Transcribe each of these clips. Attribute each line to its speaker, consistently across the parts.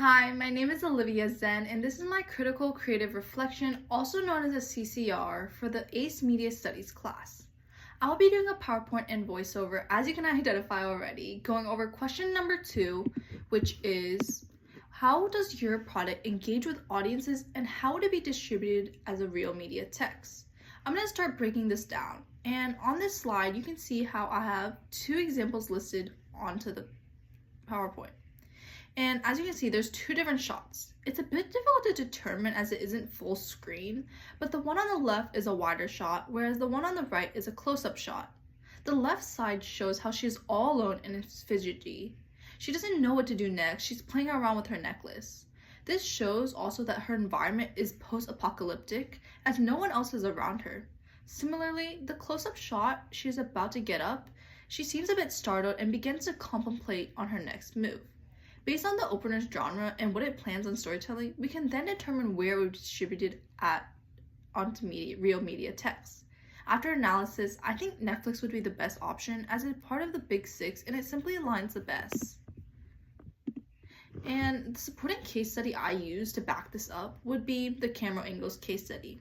Speaker 1: Hi, my name is Olivia Zhen, and this is my Critical Creative Reflection, also known as a CCR, for the Aice Media Studies class. I'll be doing a PowerPoint and voiceover, as you can identify already, going over question number 2, which is, how does your product engage with audiences and how would it be distributed as a real media text? I'm going to start breaking this down, and on this slide you can see how I have 2 examples listed onto the PowerPoint. And as you can see, there's 2 different shots. It's a bit difficult to determine as it isn't full screen, but the one on the left is a wider shot, whereas the one on the right is a close-up shot. The left side shows how she is all alone and is fidgety. She doesn't know what to do next. She's playing around with her necklace. This shows also that her environment is post-apocalyptic, as no one else is around her. Similarly, the close-up shot, she is about to get up. She seems a bit startled and begins to contemplate on her next move. Based on the opener's genre and what it plans on storytelling, we can then determine where it would be distributed onto real media text. After analysis, I think Netflix would be the best option as it's part of the big 6 and it simply aligns the best. And the supporting case study I use to back this up would be the camera angles case study.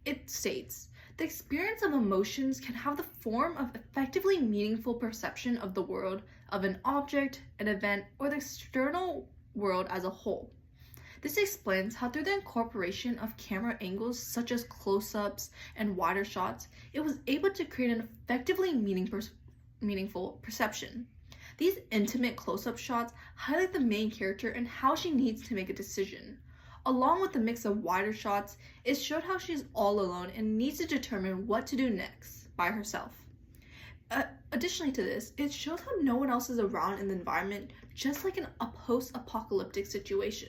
Speaker 1: It states, the experience of emotions can have the form of effectively meaningful perception of the world, of an object, an event, or the external world as a whole. This explains how through the incorporation of camera angles such as close-ups and wider shots, it was able to create an effectively meaningful perception. These intimate close-up shots highlight the main character and how she needs to make a decision. Along with the mix of wider shots, it showed how she is all alone and needs to determine what to do next by herself. Additionally to this, it shows how no one else is around in the environment, just like in a post-apocalyptic situation.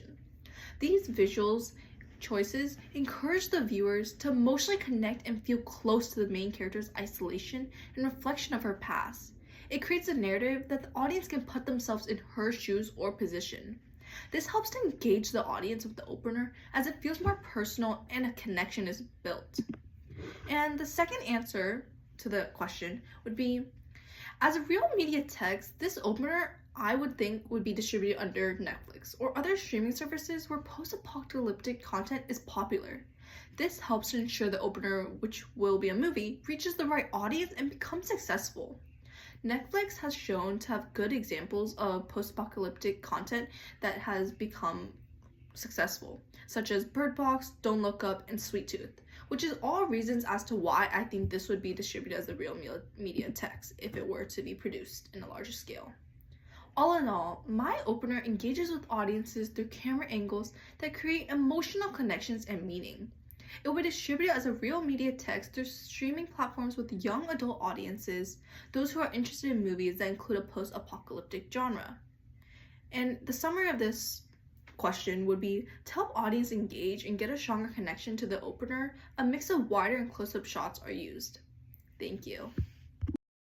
Speaker 1: These visuals choices encourage the viewers to emotionally connect and feel close to the main character's isolation and reflection of her past. It creates a narrative that the audience can put themselves in her shoes or position. This helps to engage the audience with the opener as it feels more personal and a connection is built. And the second answer to the question would be, as a real media text, this opener I would think would be distributed under Netflix or other streaming services where post-apocalyptic content is popular. This helps to ensure the opener, which will be a movie, reaches the right audience and becomes successful. Netflix has shown to have good examples of post-apocalyptic content that has become successful, such as Bird Box, Don't Look Up, and Sweet Tooth, which is all reasons as to why I think this would be distributed as a real media text if it were to be produced in a larger scale. All in all, my opener engages with audiences through camera angles that create emotional connections and meaning. It will be distributed as a real media text through streaming platforms with young adult audiences, those who are interested in movies that include a post-apocalyptic genre. And the summary of this question would be, to help audience engage and get a stronger connection to the opener, a mix of wider and close-up shots are used. Thank you.